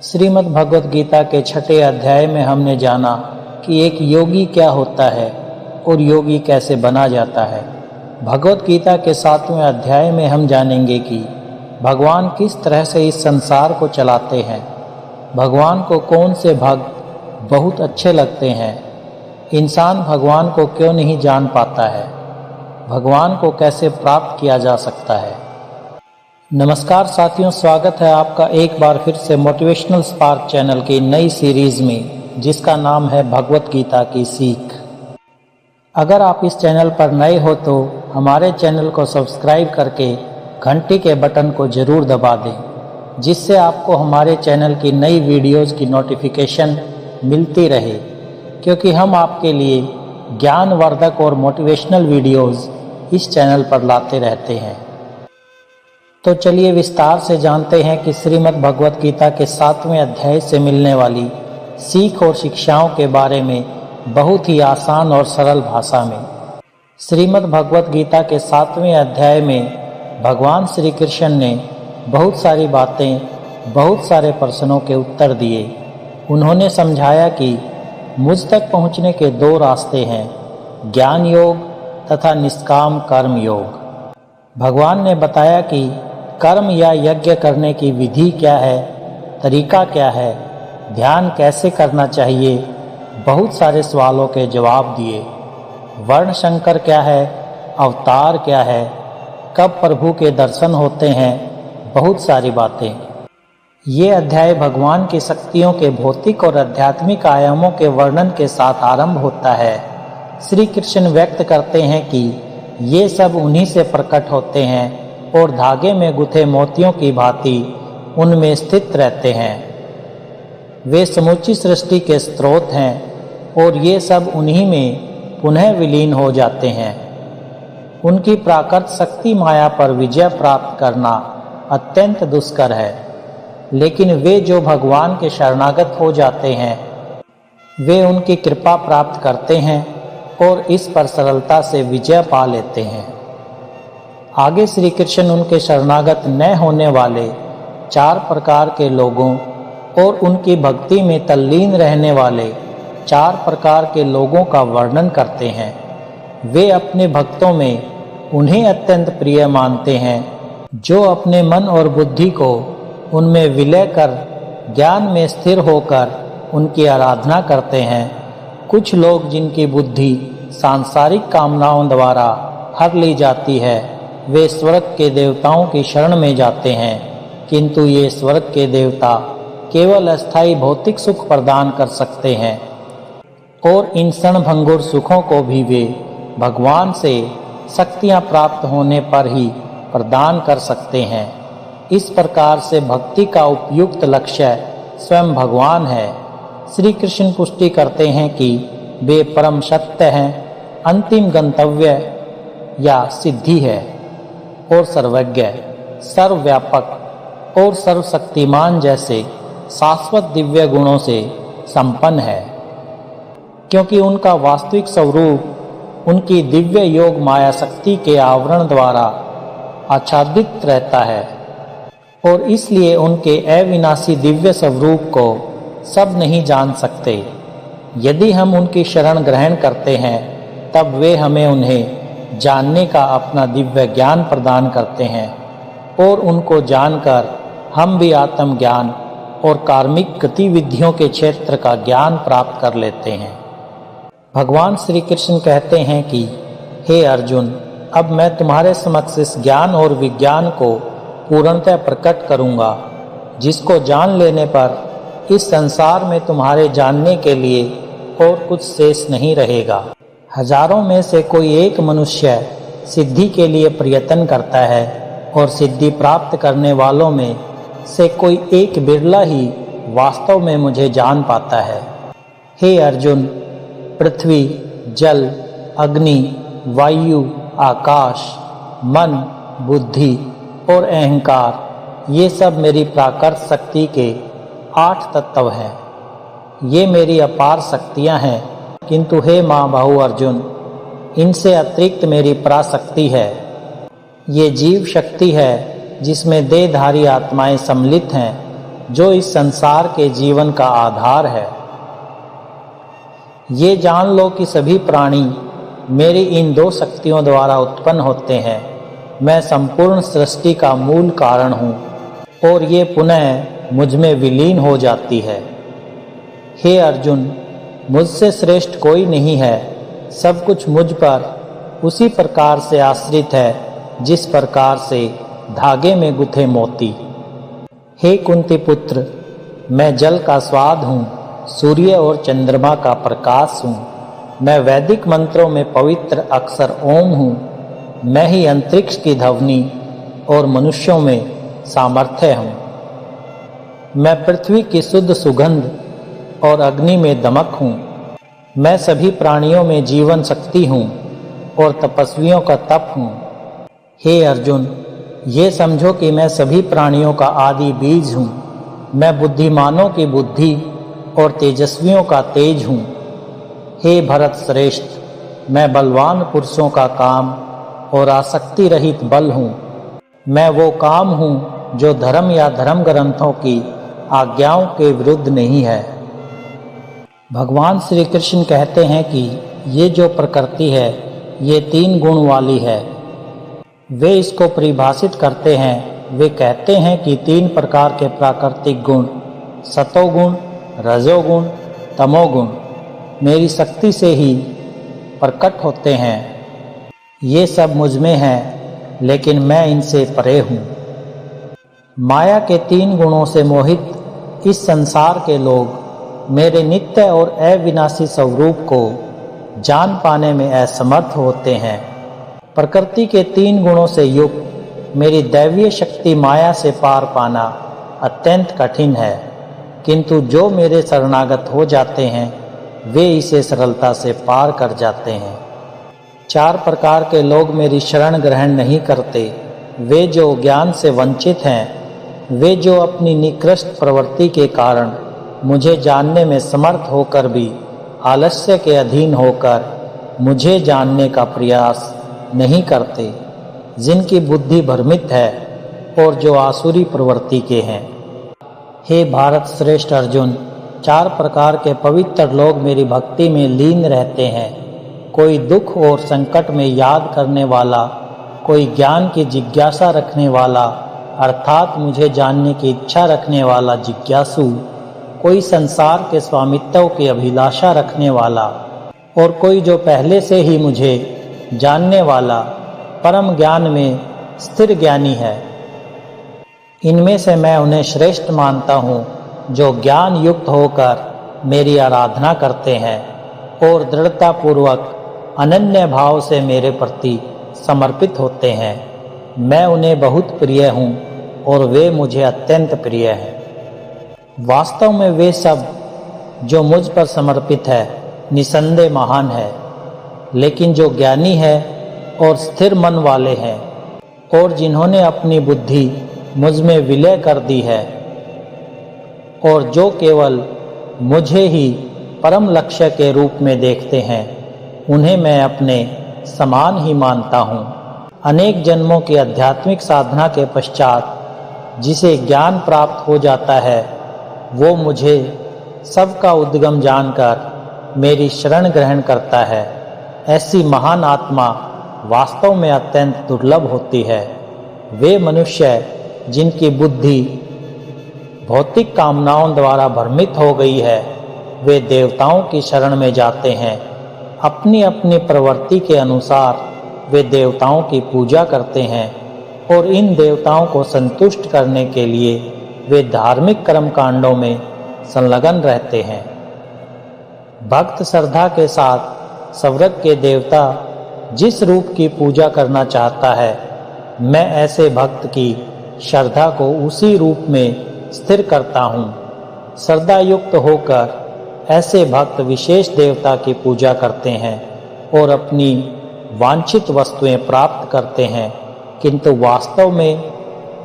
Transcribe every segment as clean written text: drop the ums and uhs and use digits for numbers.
श्रीमद् भगवत गीता के 6ठे अध्याय में हमने जाना कि एक योगी क्या होता है और योगी कैसे बना जाता है। भगवत गीता के 7वें अध्याय में हम जानेंगे कि भगवान किस तरह से इस संसार को चलाते हैं, भगवान को कौन से भक्त बहुत अच्छे लगते हैं, इंसान भगवान को क्यों नहीं जान पाता है, भगवान को कैसे प्राप्त किया जा सकता है। नमस्कार साथियों, स्वागत है आपका एक बार फिर से मोटिवेशनल स्पार्क चैनल की नई सीरीज़ में जिसका नाम है भगवत गीता की सीख। अगर आप इस चैनल पर नए हो तो हमारे चैनल को सब्सक्राइब करके घंटी के बटन को ज़रूर दबा दें, जिससे आपको हमारे चैनल की नई वीडियोज़ की नोटिफिकेशन मिलती रहे, क्योंकि हम आपके लिए ज्ञानवर्धक और मोटिवेशनल वीडियोज़ इस चैनल पर लाते रहते हैं। तो चलिए विस्तार से जानते हैं कि श्रीमद् भगवत गीता के 7वें अध्याय से मिलने वाली सीख और शिक्षाओं के बारे में बहुत ही आसान और सरल भाषा में। श्रीमद् भगवत गीता के 7वें अध्याय में भगवान श्री कृष्ण ने बहुत सारी बातें, बहुत सारे प्रश्नों के उत्तर दिए। उन्होंने समझाया कि मुझ तक पहुँचने के 2 रास्ते हैं, ज्ञान योग तथा निष्काम कर्म योग। भगवान ने बताया कि कर्म या यज्ञ करने की विधि क्या है, तरीका क्या है, ध्यान कैसे करना चाहिए। बहुत सारे सवालों के जवाब दिए। वर्ण संकर क्या है, अवतार क्या है, कब प्रभु के दर्शन होते हैं, बहुत सारी बातें। ये अध्याय भगवान की शक्तियों के भौतिक और आध्यात्मिक आयामों के वर्णन के साथ आरंभ होता है। श्री कृष्ण व्यक्त करते हैं कि ये सब उन्हीं से प्रकट होते हैं और धागे में गुथे मोतियों की भांति उनमें स्थित रहते हैं। वे समूची सृष्टि के स्रोत हैं और ये सब उन्हीं में पुनः विलीन हो जाते हैं। उनकी प्राकृत शक्ति माया पर विजय प्राप्त करना अत्यंत दुष्कर है, लेकिन वे जो भगवान के शरणागत हो जाते हैं वे उनकी कृपा प्राप्त करते हैं और इस पर सरलता से विजय पा लेते हैं। आगे श्री कृष्ण उनके शरणागत न होने वाले 4 प्रकार के लोगों और उनकी भक्ति में तल्लीन रहने वाले 4 प्रकार के लोगों का वर्णन करते हैं। वे अपने भक्तों में उन्हें अत्यंत प्रिय मानते हैं जो अपने मन और बुद्धि को उनमें विलय कर ज्ञान में स्थिर होकर उनकी आराधना करते हैं। कुछ लोग जिनकी बुद्धि सांसारिक कामनाओं द्वारा हर ली जाती है, वे स्वर्ग के देवताओं की शरण में जाते हैं, किंतु ये स्वर्ग के देवता केवल अस्थायी भौतिक सुख प्रदान कर सकते हैं और इन क्षणभंगुर सुखों को भी वे भगवान से शक्तियां प्राप्त होने पर ही प्रदान कर सकते हैं। इस प्रकार से भक्ति का उपयुक्त लक्ष्य स्वयं भगवान है। श्री कृष्ण पुष्टि करते हैं कि वे परम सत्य हैं, अंतिम गंतव्य या सिद्धि है और सर्वज्ञ, सर्वव्यापक और सर्वशक्तिमान जैसे शाश्वत दिव्य गुणों से संपन्न है, क्योंकि उनका वास्तविक स्वरूप उनकी दिव्य योग माया शक्ति के आवरण द्वारा आच्छादित रहता है और इसलिए उनके अविनाशी दिव्य स्वरूप को सब नहीं जान सकते। यदि हम उनकी शरण ग्रहण करते हैं तब वे हमें उन्हें जानने का अपना दिव्य ज्ञान प्रदान करते हैं और उनको जानकर हम भी आत्मज्ञान और कार्मिक गतिविधियों के क्षेत्र का ज्ञान प्राप्त कर लेते हैं। भगवान श्री कृष्ण कहते हैं कि हे अर्जुन, अब मैं तुम्हारे समक्ष इस ज्ञान और विज्ञान को पूर्णतः प्रकट करूंगा, जिसको जान लेने पर इस संसार में तुम्हारे जानने के लिए और कुछ शेष नहीं रहेगा। हजारों में से कोई एक मनुष्य सिद्धि के लिए प्रयत्न करता है और सिद्धि प्राप्त करने वालों में से कोई एक बिरला ही वास्तव में मुझे जान पाता है। हे अर्जुन, पृथ्वी, जल, अग्नि, वायु, आकाश, मन, बुद्धि और अहंकार, ये सब मेरी प्राकृत शक्ति के 8 तत्व हैं। ये मेरी अपार शक्तियां हैं, किंतु हे महाबाहु अर्जुन, इनसे अतिरिक्त मेरी पराशक्ति है। ये जीव शक्ति है जिसमें देहधारी आत्माएं सम्मिलित हैं, जो इस संसार के जीवन का आधार है। ये जान लो कि सभी प्राणी मेरी इन दो शक्तियों द्वारा उत्पन्न होते हैं। मैं संपूर्ण सृष्टि का मूल कारण हूँ और ये पुनः मुझ में विलीन हो जाती है। हे अर्जुन, मुझसे श्रेष्ठ कोई नहीं है। सब कुछ मुझ पर उसी प्रकार से आश्रित है जिस प्रकार से धागे में गुथे मोती। हे कुंती पुत्र, मैं जल का स्वाद हूँ, सूर्य और चंद्रमा का प्रकाश हूँ। मैं वैदिक मंत्रों में पवित्र अक्षर ओम हूँ। मैं ही अंतरिक्ष की ध्वनि और मनुष्यों में सामर्थ्य हूँ। मैं पृथ्वी की शुद्ध सुगंध और अग्नि में दमक हूँ। मैं सभी प्राणियों में जीवन शक्ति हूँ और तपस्वियों का तप हूँ। हे अर्जुन, ये समझो कि मैं सभी प्राणियों का आदि बीज हूँ। मैं बुद्धिमानों की बुद्धि और तेजस्वियों का तेज हूँ। हे भरत श्रेष्ठ, मैं बलवान पुरुषों का काम और आसक्ति रहित बल हूँ। मैं वो काम हूँ जो धर्म या धर्म ग्रंथों की आज्ञाओं के विरुद्ध नहीं है। भगवान श्री कृष्ण कहते हैं कि ये जो प्रकृति है ये 3 गुण वाली है। वे इसको परिभाषित करते हैं। वे कहते हैं कि 3 प्रकार के प्राकृतिक गुण, सतोगुण, रजोगुण, तमोगुण मेरी शक्ति से ही प्रकट होते हैं। ये सब मुझ में है, लेकिन मैं इनसे परे हूँ। माया के 3 गुणों से मोहित इस संसार के लोग मेरे नित्य और अविनाशी स्वरूप को जान पाने में असमर्थ होते हैं। प्रकृति के 3 गुणों से युक्त मेरी दैवीय शक्ति माया से पार पाना अत्यंत कठिन है, किंतु जो मेरे शरणागत हो जाते हैं वे इसे सरलता से पार कर जाते हैं। 4 प्रकार के लोग मेरी शरण ग्रहण नहीं करते। वे जो ज्ञान से वंचित हैं, वे जो अपनी निकृष्ट प्रवृत्ति के कारण मुझे जानने में समर्थ होकर भी आलस्य के अधीन होकर मुझे जानने का प्रयास नहीं करते, जिनकी बुद्धि भ्रमित है और जो आसुरी प्रवृत्ति के हैं। हे भारत श्रेष्ठ अर्जुन, 4 प्रकार के पवित्र लोग मेरी भक्ति में लीन रहते हैं। कोई दुख और संकट में याद करने वाला, कोई ज्ञान की जिज्ञासा रखने वाला अर्थात मुझे जानने की इच्छा रखने वाला जिज्ञासु, कोई संसार के स्वामित्व की अभिलाषा रखने वाला और कोई जो पहले से ही मुझे जानने वाला परम ज्ञान में स्थिर ज्ञानी है। इनमें से मैं उन्हें श्रेष्ठ मानता हूँ जो ज्ञान युक्त होकर मेरी आराधना करते हैं और दृढ़तापूर्वक अनन्य भाव से मेरे प्रति समर्पित होते हैं। मैं उन्हें बहुत प्रिय हूँ और वे मुझे अत्यंत प्रिय हैं। वास्तव में वे सब जो मुझ पर समर्पित है निसंदेह महान है, लेकिन जो ज्ञानी है और स्थिर मन वाले हैं और जिन्होंने अपनी बुद्धि मुझ में विलय कर दी है और जो केवल मुझे ही परम लक्ष्य के रूप में देखते हैं, उन्हें मैं अपने समान ही मानता हूँ। अनेक जन्मों की आध्यात्मिक साधना के पश्चात जिसे ज्ञान प्राप्त हो जाता है, वो मुझे सबका उद्गम जानकर मेरी शरण ग्रहण करता है। ऐसी महान आत्मा वास्तव में अत्यंत दुर्लभ होती है। वे मनुष्य जिनकी बुद्धि भौतिक कामनाओं द्वारा भ्रमित हो गई है, वे देवताओं की शरण में जाते हैं। अपनी अपनी प्रवृत्ति के अनुसार वे देवताओं की पूजा करते हैं और इन देवताओं को संतुष्ट करने के लिए वे धार्मिक कर्म कांडों में संलग्न रहते हैं। भक्त श्रद्धा के साथ स्वर्ग के देवता जिस रूप की पूजा करना चाहता है, मैं ऐसे भक्त की श्रद्धा को उसी रूप में स्थिर करता हूँ। श्रद्धा युक्त होकर ऐसे भक्त विशेष देवता की पूजा करते हैं और अपनी वांछित वस्तुएं प्राप्त करते हैं, किंतु वास्तव में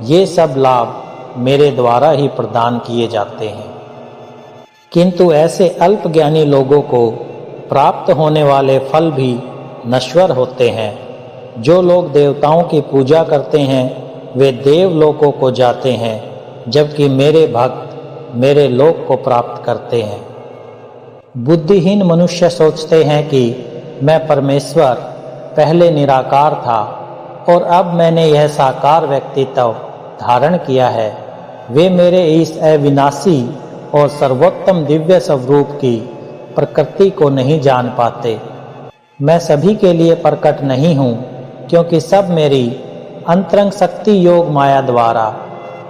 ये सब लाभ मेरे द्वारा ही प्रदान किए जाते हैं। किंतु ऐसे अल्पज्ञानी लोगों को प्राप्त होने वाले फल भी नश्वर होते हैं। जो लोग देवताओं की पूजा करते हैं वे देवलोकों को जाते हैं, जबकि मेरे भक्त मेरे लोक को प्राप्त करते हैं। बुद्धिहीन मनुष्य सोचते हैं कि मैं परमेश्वर पहले निराकार था और अब मैंने यह साकार व्यक्तित्व धारण किया है। वे मेरे इस अविनाशी और सर्वोत्तम दिव्य स्वरूप की प्रकृति को नहीं जान पाते। मैं सभी के लिए प्रकट नहीं हूँ, क्योंकि सब मेरी अंतरंग शक्ति योग माया द्वारा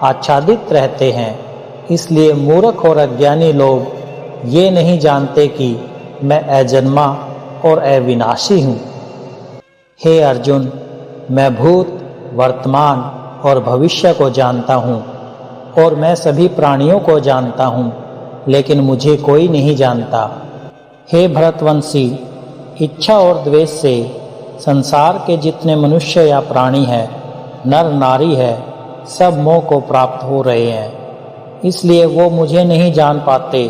आच्छादित रहते हैं। इसलिए मूर्ख और अज्ञानी लोग ये नहीं जानते कि मैं अजन्मा और अविनाशी हूँ। हे अर्जुन, मैं भूत, वर्तमान और भविष्य को जानता हूँ और मैं सभी प्राणियों को जानता हूँ, लेकिन मुझे कोई नहीं जानता। हे भरतवंशी, इच्छा और द्वेष से संसार के जितने मनुष्य या प्राणी हैं, नर नारी है, सब मोह को प्राप्त हो रहे हैं। इसलिए वो मुझे नहीं जान पाते,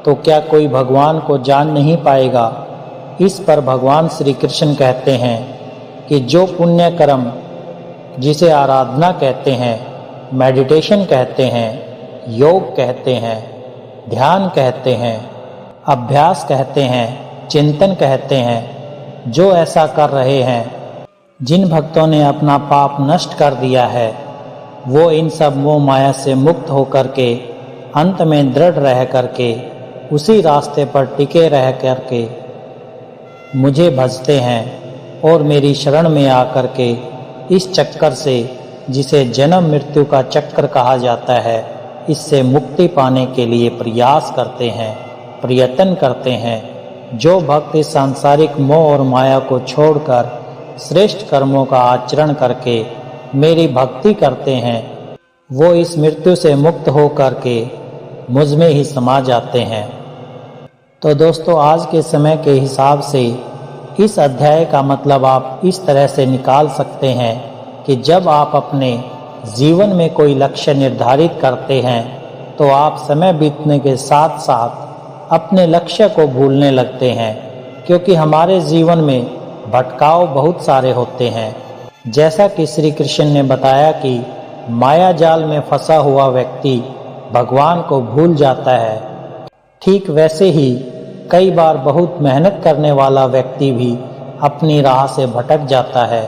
तो क्या कोई भगवान को जान नहीं पाएगा। इस पर भगवान श्री कृष्ण कहते हैं कि जो पुण्य कर्म, जिसे आराधना कहते हैं, मेडिटेशन कहते हैं, योग कहते हैं, ध्यान कहते हैं, अभ्यास कहते हैं, चिंतन कहते हैं, जो ऐसा कर रहे हैं, जिन भक्तों ने अपना पाप नष्ट कर दिया है, वो इन सब मोह माया से मुक्त होकर के अंत में दृढ़ रह करके उसी रास्ते पर टिके रह करके मुझे भजते हैं और मेरी शरण में आकर के इस चक्कर से, जिसे जन्म मृत्यु का चक्कर कहा जाता है, इससे मुक्ति पाने के लिए प्रयास करते हैं, प्रयत्न करते हैं। जो भक्त इस सांसारिक मोह और माया को छोड़कर श्रेष्ठ कर्मों का आचरण करके मेरी भक्ति करते हैं, वो इस मृत्यु से मुक्त हो करके मुझ में ही समा जाते हैं। तो दोस्तों, आज के समय के हिसाब से इस अध्याय का मतलब आप इस तरह से निकाल सकते हैं कि जब आप अपने जीवन में कोई लक्ष्य निर्धारित करते हैं, तो आप समय बीतने के साथ साथ अपने लक्ष्य को भूलने लगते हैं, क्योंकि हमारे जीवन में भटकाव बहुत सारे होते हैं। जैसा कि श्री कृष्ण ने बताया कि माया जाल में फंसा हुआ व्यक्ति भगवान को भूल जाता है, ठीक वैसे ही कई बार बहुत मेहनत करने वाला व्यक्ति भी अपनी राह से भटक जाता है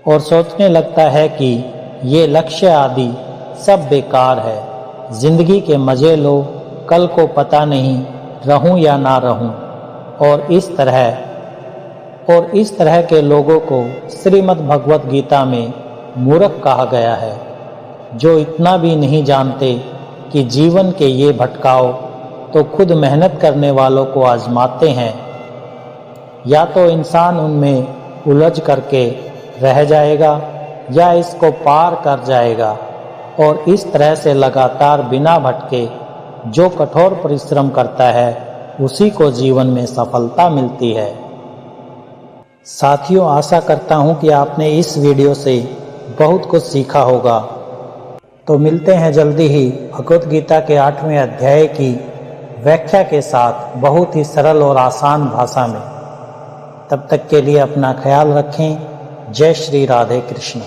और सोचने लगता है कि ये लक्ष्य आदि सब बेकार है, जिंदगी के मजे लो, कल को पता नहीं रहूं या ना रहूं। और इस तरह के लोगों को श्रीमद् भगवत गीता में मूर्ख कहा गया है, जो इतना भी नहीं जानते कि जीवन के ये भटकाव तो खुद मेहनत करने वालों को आजमाते हैं। या तो इंसान उनमें उलझ करके रह जाएगा या इसको पार कर जाएगा, और इस तरह से लगातार बिना भटके जो कठोर परिश्रम करता है, उसी को जीवन में सफलता मिलती है। साथियों, आशा करता हूँ कि आपने इस वीडियो से बहुत कुछ सीखा होगा। तो मिलते हैं जल्दी ही भगवत गीता के 8वें अध्याय की व्याख्या के साथ, बहुत ही सरल और आसान भाषा में। तब तक के लिए अपना ख्याल रखें। जय श्री राधे कृष्ण।